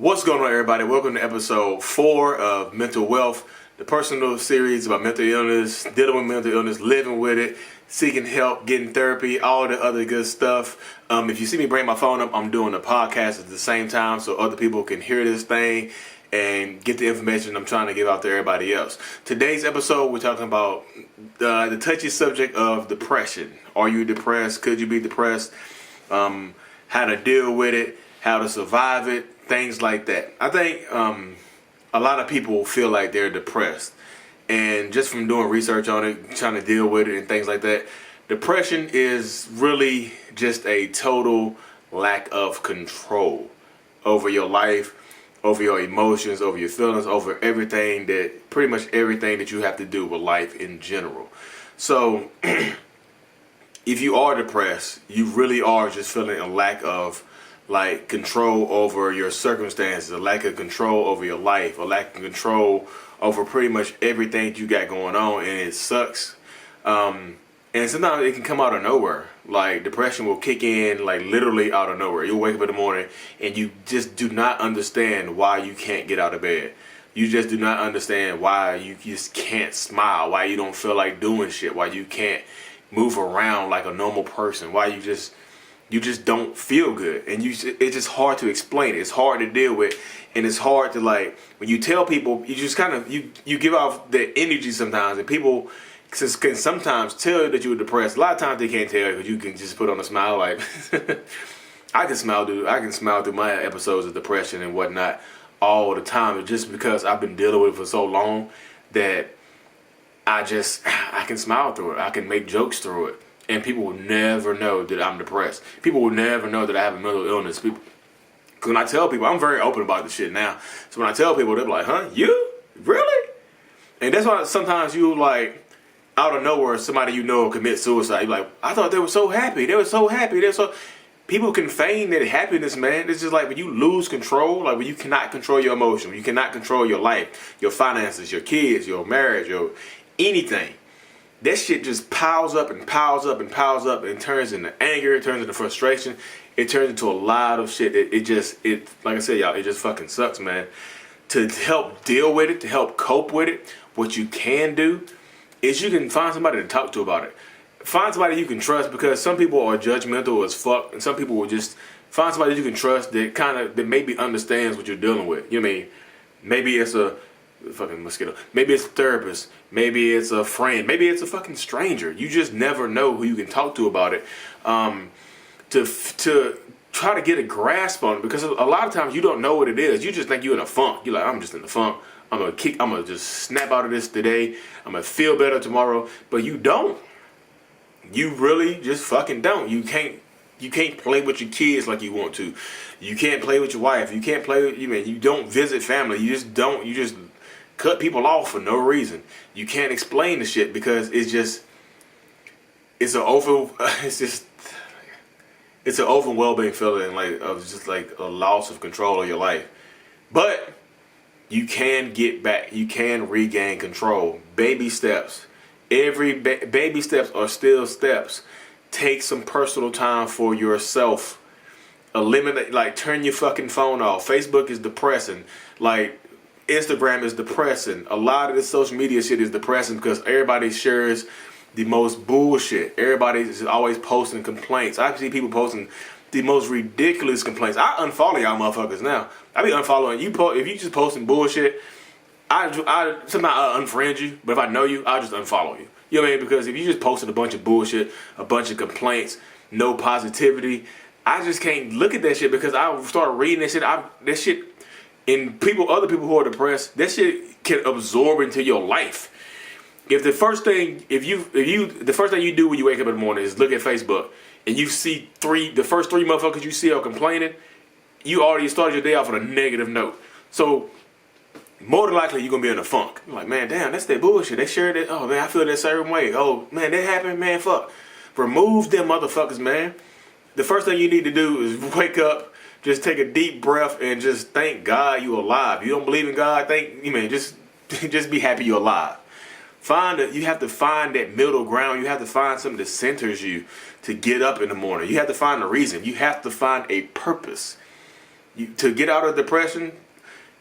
What's going on, everybody? Welcome to episode 4 of Mental Wealth, the personal series about mental illness, dealing with mental illness, living with it, seeking help, getting therapy, all the other good stuff. If you see me bring my phone up, I'm doing a podcast at the same time so other people can hear this thing and get the information I'm trying to give out to everybody else. Today's episode, we're talking about the touchy subject of depression. Are you depressed? Could you be depressed? How to deal with it, how to survive it, things like that. I think a lot of people feel like they're depressed. And just from doing research on it, trying to deal with it and things like that, depression is really just a total lack of control over your life, over your emotions, over your feelings, over everything pretty much everything that you have to do with life in general. So if you are depressed, you really are just feeling a lack of control over your circumstances, a lack of control over your life, a lack of control over pretty much everything you got going on, and it sucks. And sometimes it can come out of nowhere. Like, depression will kick in literally out of nowhere. You'll wake up in the morning and you just do not understand why you can't get out of bed. You just do not understand why you just can't smile, why you don't feel like doing shit, why you can't move around like a normal person, why you just don't feel good. And it's just hard to explain. It's hard to deal with, and it's hard to, when you tell people, you just kind of you give off the energy sometimes, and people can sometimes tell that you're depressed. A lot of times they can't tell because you can just put on a smile. Like I can smile through my episodes of depression and whatnot all the time. It's just because I've been dealing with it for so long that I can smile through it. I can make jokes through it. And people will never know that I'm depressed. People will never know that I have a mental illness. Because when I tell people, I'm very open about this shit now. So when I tell people, they're like, huh? You? Really? And that's why sometimes you, out of nowhere, somebody you know commit suicide. You're like, I thought they were so happy. They were so happy. People can feign that happiness, man. It's just like when you lose control, when you cannot control your emotion, when you cannot control your life, your finances, your kids, your marriage, your anything. That shit just piles up and piles up and piles up and turns into anger, it turns into frustration, it turns into a lot of shit. It like I said, y'all, it just fucking sucks, man. To help deal with it, to help cope with it, what you can do is you can find somebody to talk to about it. Find somebody you can trust, because some people are judgmental as fuck, and some people will just find somebody you can trust that maybe understands what you're dealing with. You know what I mean? Maybe it's a fucking mosquito. Maybe it's a therapist. Maybe it's a friend. Maybe it's a fucking stranger. You just never know who you can talk to about it. To try to get a grasp on it, because a lot of times you don't know what it is. You just think you're in a funk. You're like, I'm just in a funk. I'm gonna just snap out of this today. I'm gonna feel better tomorrow. But you don't. You really just fucking don't. You can't play with your kids like you want to. You can't play with your wife. You can't play with you don't visit family. You just don't. You just cut people off for no reason. You can't explain the shit because it's an overwhelming feeling of a loss of control of your life. But you can get back. You can regain control. Baby steps. Every baby steps are still steps. Take some personal time for yourself. Eliminate, turn your fucking phone off. Facebook is depressing. Instagram is depressing. A lot of this social media shit is depressing because everybody shares the most bullshit. Everybody is always posting complaints. I see people posting the most ridiculous complaints. I unfollow y'all motherfuckers now. I be unfollowing you. If you just posting bullshit, sometimes I'll unfriend you. But if I know you, I'll just unfollow you. You know what I mean? Because if you just posted a bunch of bullshit, a bunch of complaints, no positivity, I just can't look at that shit, because I start reading that shit. That shit. And other people who are depressed, that shit can absorb into your life. If the first thing you do when you wake up in the morning is look at Facebook, and you see the first three motherfuckers you see are complaining, you already started your day off on a negative note. So more than likely you're gonna be in a funk. You're like, man, damn, that's that bullshit. They shared it. Oh man, I feel that certain way. Oh man, that happened, man. Fuck. Remove them motherfuckers, man. The first thing you need to do is wake up. Just take a deep breath and just thank God you're alive. You don't believe in God? Just be happy you're alive. You have to find that middle ground. You have to find something that centers you to get up in the morning. You have to find a reason. You have to find a purpose. To get out of depression,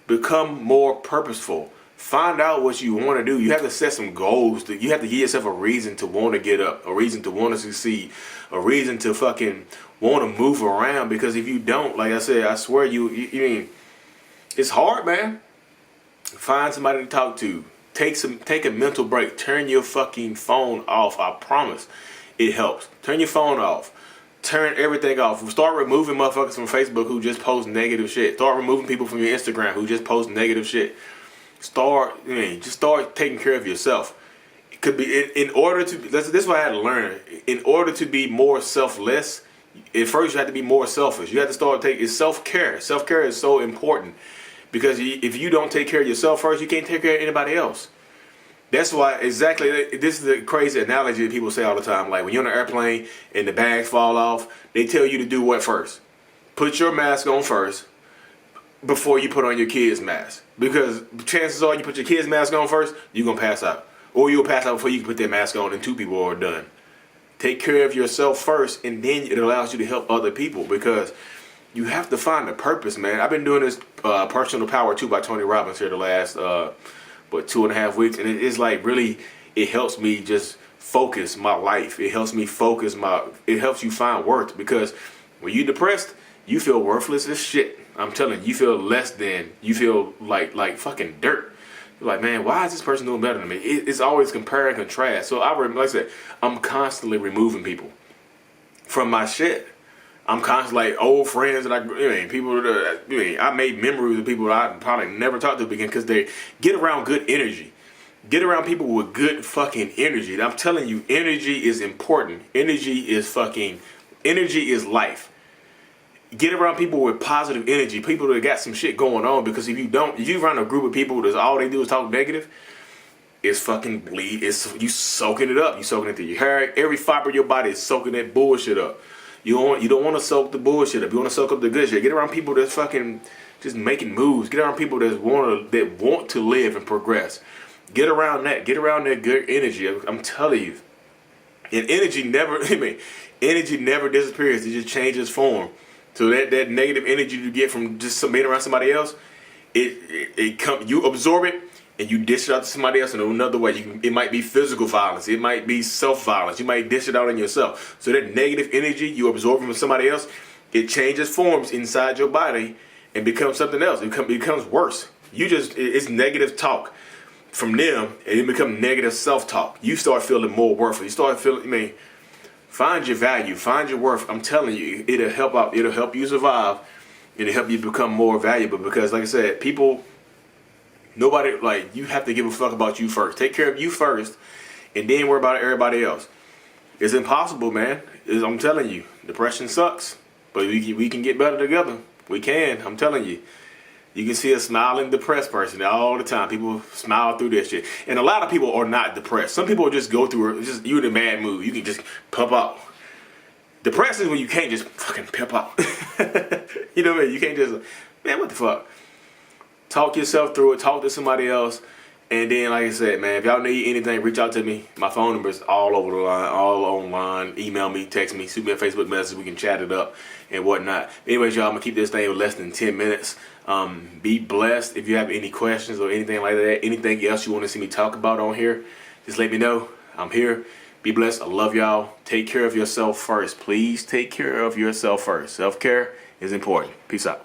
become more purposeful. Find out what you want to do. You have to set some goals. You have to give yourself a reason to want to get up, a reason to want to succeed, a reason to fucking want to move around. Because if you don't, like I said, I swear you mean, it's hard, man. Find somebody to talk to. Take a mental break. Turn your fucking phone off. I promise, it helps. Turn your phone off. Turn everything off. Start removing motherfuckers from Facebook who just post negative shit. Start removing people from your Instagram who just post negative shit. Just start taking care of yourself. It could be in order to. This is what I had to learn. In order to be more selfless, at first you have to be more selfish. You have to start taking self-care. Self-care is so important because if you don't take care of yourself first, you can't take care of anybody else. That's why exactly. This is the crazy analogy that people say all the time. Like when you're on an airplane and the bags fall off, they tell you to do what first? Put your mask on first before you put on your kid's mask. Because chances are you put your kid's mask on first, you're going to pass out. Or you'll pass out before you can put that mask on and two people are done. Take care of yourself first, and then it allows you to help other people because you have to find a purpose, man. I've been doing this Personal Power 2 by Tony Robbins here the last 2.5 weeks, and it's like really, it helps me just focus my life. It helps me focus it helps you find worth because when you're depressed, you feel worthless as shit. I'm telling you, you feel less than. You feel like fucking dirt. You're like, man, why is this person doing better than me? It's always compare and contrast. So like I said, I'm constantly removing people from my shit. I'm constantly like old friends that I made memories of people that I probably never talked to again because they get around good energy. Get around people with good fucking energy. And I'm telling you, energy is important. Energy is life. Get around people with positive energy, people that got some shit going on. Because if you run a group of people that's all they do is talk negative, it's fucking bleed. It's you soaking it up. You soaking it through your hair. Every fiber of your body is soaking that bullshit up. You don't want to soak the bullshit up. You want to soak up the good shit. Get around people that's fucking just making moves. Get around people that want to live and progress. Get around that. Get around that good energy. I'm telling you, and energy never disappears. It just changes form. So that negative energy you get from just being around somebody else, you absorb it and you dish it out to somebody else in another way. It might be physical violence. It might be self-violence. You might dish it out on yourself. So that negative energy you absorb from somebody else, it changes forms inside your body and becomes something else. It becomes worse. It's negative talk from them, and it becomes negative self-talk. You start feeling more worthless. You start feeling, find your value, find your worth. I'm telling you, it'll help out. It'll help you survive. It'll help you become more valuable because, like I said, you have to give a fuck about you first. Take care of you first, and then worry about everybody else. It's impossible, man. I'm telling you, depression sucks, but we can get better together. We can. I'm telling you. You can see a smiling, depressed person all the time. People smile through this shit. And a lot of people are not depressed. Some people just go through it. You're in a bad mood. You can just pump out. Depressed is when you can't just fucking pimp out. You know what I mean? You can't just, man, what the fuck? Talk yourself through it. Talk to somebody else. And then, like I said, man, if y'all need anything, reach out to me. My phone number is all over the line, all online. Email me, text me, shoot me a Facebook message. We can chat it up and whatnot. Anyways, y'all, I'm going to keep this thing with less than 10 minutes. Be blessed. If you have any questions or anything like that, anything else you want to see me talk about on here, just let me know. I'm here. Be blessed. I love y'all. Take care of yourself first. Please take care of yourself first. Self-care is important. Peace out.